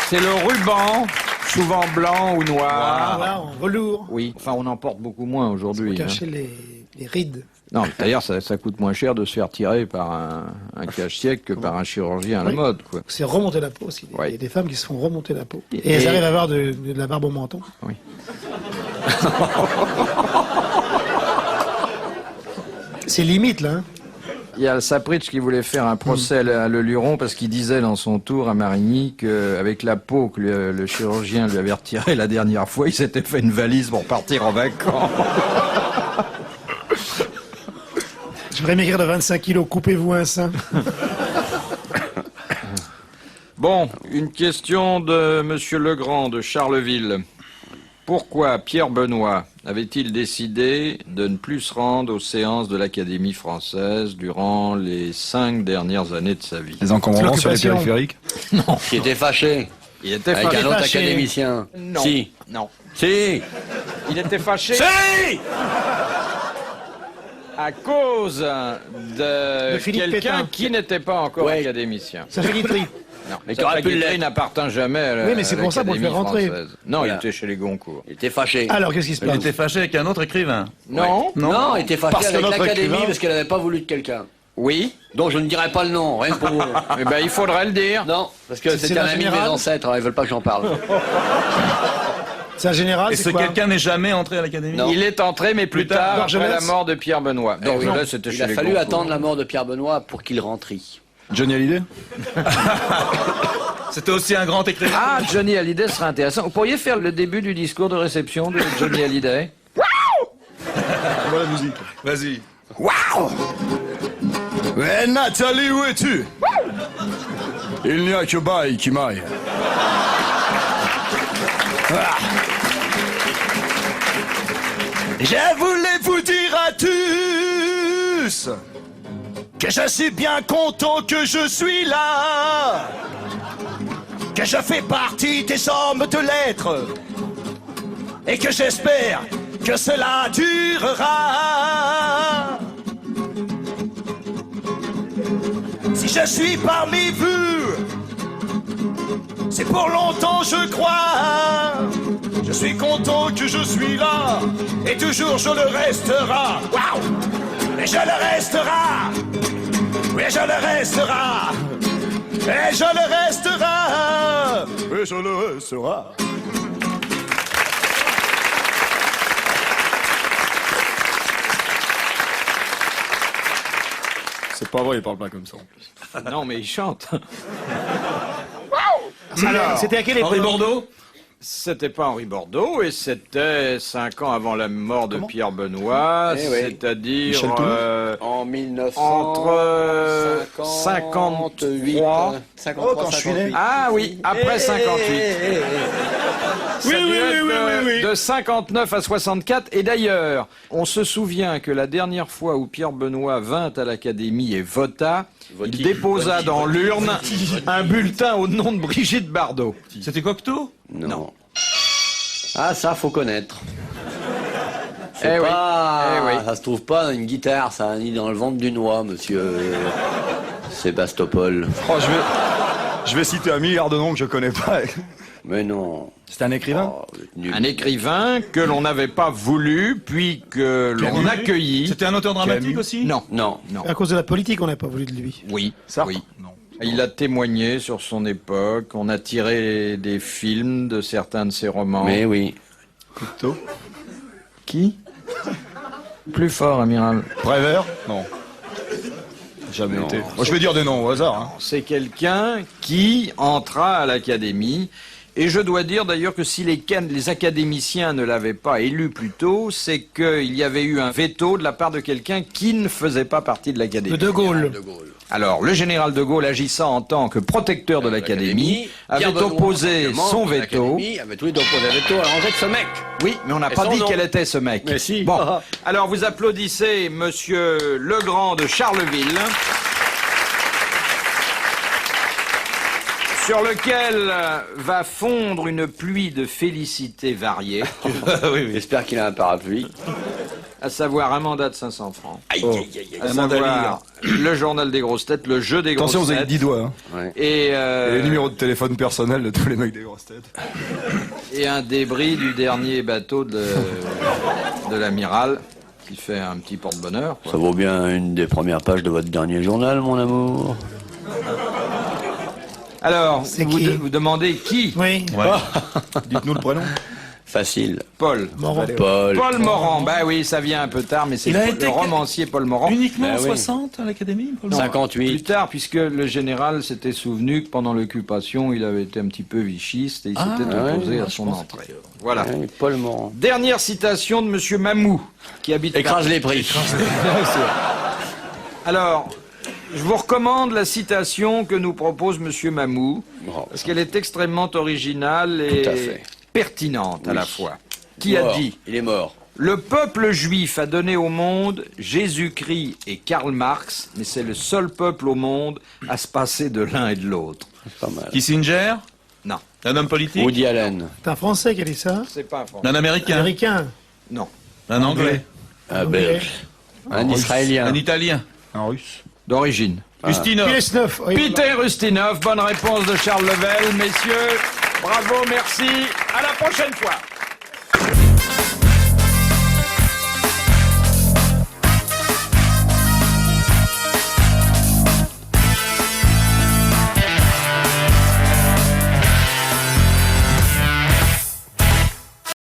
C'est le ruban, souvent blanc ou noir. Voilà, en velours. Oui, enfin on en porte beaucoup moins Pour aujourd'hui. hein. cacher les rides. Non, d'ailleurs ça coûte moins cher de se faire tirer par un cache-siècle que par un chirurgien à la Oui. mode, quoi. C'est remonter la peau aussi. Ouais. Il y a des femmes qui se font remonter la peau. Et Et- elles arrivent à avoir de la barbe au menton. Oui. C'est limite là. Hein. Il y a le Sapritch qui voulait faire un procès à Leluron parce qu'il disait dans son tour à Marigny qu'avec la peau que le chirurgien lui avait retirée la dernière fois, il s'était fait une valise pour partir en vacances. Je voudrais maigrir de 25 kilos, coupez-vous un sein. Bon, une question de Monsieur Legrand de Charleville. Pourquoi Pierre Benoît avait-il décidé de ne plus se rendre aux séances de l'Académie française durant les 5 dernières années de sa vie? Les encombrements sur les L'occupation. périphériques? Non. Qui était fâché Il était avec fâché. un autre fâché. académicien. Non. Si. Non. Si. Il était fâché Si. à cause de De Philippe quelqu'un Pétain. qui n'était pas encore Ouais. académicien. Ça fait litterie. Non, Mais ça qui aurait fait pu Guitry l'être. n'appartient jamais à la, Oui, mais c'est à pour ça, pour le faire l'Académie rentrer. française. Non, Voilà. il était chez les Goncourt. Il était fâché. Alors, qu'est-ce qui se Il passe? était fâché avec un autre écrivain. Non, Non, il était fâché Parce que avec notre l'Académie écrivain- parce qu'elle n'avait pas voulu de quelqu'un. Oui. Donc je ne dirai pas le nom, rien que pour vous. Eh ben, il faudrait le dire. Non, parce que C'est c'était un la ami de mes générale ancêtres, alors ils veulent pas que j'en parle. C'est un général, Et c'est ce quoi? quelqu'un n'est jamais entré à l'académie. Non. Il est entré, mais plus tard, après Jeunesse. la mort de Pierre Benoît. Donc oui. là, c'était Il chez a les fallu Goncourt. attendre la mort de Pierre Benoît pour qu'il rentre. Johnny Hallyday? C'était aussi un grand écrivain. Ah, Johnny Hallyday serait intéressant. Vous pourriez faire le début du discours de réception de Johnny Hallyday? Voilà la musique. Vas-y. Eh Nathalie, où es-tu? Il n'y a que Bail qui m'aille. Ah. Je voulais vous dire à tous que je suis bien content que je suis là, que je fais partie des hommes de lettres et que j'espère que cela durera. Si je suis parmi vous, c'est pour longtemps, je crois. Je suis content que je suis là, et toujours je le resterai. Waouh! Et je le resterai. Oui, je le resterai. Et je le resterai. Et je le resterai. C'est pas vrai, il parle pas comme ça en plus. Non, mais il chante. Alors, c'était à quelle époque? Henri Bordeaux. C'était pas Henri Bordeaux, et c'était 5 ans avant la mort de Pierre Benoît, Eh oui. c'est-à-dire Michel Toulouse En 1900... entre 53. 53, quand je suis né. Ah oui, après 58. Ça Oui, a dû oui, être oui, oui, oui. de 59 à 64. Et d'ailleurs, on se souvient que la dernière fois où Pierre Benoît vint à l'Académie et vota, il déposa dans l'urne un bulletin au nom de Brigitte Bardot. C'était Cocteau. Non. Ah, ça, faut connaître. Eh C'est oui, pas... eh oui. Ça se trouve pas dans une guitare, ça, ni dans le ventre du noix, monsieur Sébastopol. Oh, je vais citer un milliard de noms que je connais pas. Mais non. C'est un écrivain? Oh, vous êtes nul. Un écrivain que l'on n'avait pas voulu, puis que l'on accueillit. C'était un auteur dramatique Camus. aussi. Non, Non. non. À cause de la politique, on n'a pas voulu de lui. Oui, Sartre? oui. Non. Il a témoigné sur son époque. On a tiré des films de certains de ses romans. Mais oui. Cocteau? Qui? Plus fort, amiral. Prévert? Non. Jamais Non. été. Moi, je vais dire des noms au hasard. Hein. C'est quelqu'un qui entra à l'Académie. Et je dois dire d'ailleurs que si les académiciens ne l'avaient pas élu plus tôt, c'est qu'il y avait eu un veto de la part de quelqu'un qui ne faisait pas partie de l'Académie. De Gaulle. Alors, le général de Gaulle, agissant en tant que protecteur de l'Académie, avait opposé son veto. Avait tout opposé un veto à l'entrée de ce mec. Oui, mais on n'a Et pas son dit nom. quel était ce mec. Mais si. Bon, alors vous applaudissez Monsieur Legrand de Charleville, sur lequel va fondre une pluie de félicités variées, J'espère qu'il a un parapluie. à savoir un mandat de 500 francs, à Un mandat savoir le journal des grosses têtes, le jeu des grosses Attention, vous avez têtes, 10 doigts. Hein. Ouais. et, Et les numéros de téléphone personnels de tous les mecs des grosses têtes. et un débris du dernier bateau de l'amiral, qui fait un petit porte-bonheur, quoi. Ça vaut bien une des premières pages de votre dernier journal, mon amour. Alors, C'est vous, qui vous demandez qui? Oui. Ouais. Dites-nous le prénom. Facile. Paul. Paul Morand. Bah oui, ça vient un peu tard, mais c'est Il a le été romancier Paul Morand. Uniquement Bah en oui. 60 à l'Académie Paul Non, 58. Plus tard, puisque le général s'était souvenu que pendant l'occupation, il avait été un petit peu vichiste et il s'était opposé à son entrée. Voilà. Ouais, Paul Morand. Dernière citation de Monsieur Mamou, qui habite... Écrase les prix. Alors, je vous recommande la citation que nous propose Monsieur Mamou, Bon. parce qu'elle est extrêmement originale Tout à et fait. pertinente à Oui. la fois. Qui a Mort. dit: Il est mort. le peuple juif a donné au monde Jésus-Christ et Karl Marx, mais c'est le seul peuple au monde à se passer de l'un et de l'autre. C'est pas mal. Kissinger? Non, Un homme politique? Woody Allen. C'est un Français qui a dit ça. c'est pas un Français. Un Américain? Américain. Non. Un Anglais? Un Belge. Un Israélien. Un Italien? Un russe. D'origine. Ustinov? Pilesnov. Oui. Peter Ustinov, bonne réponse de Charles Level. Messieurs, bravo, merci. À la prochaine fois.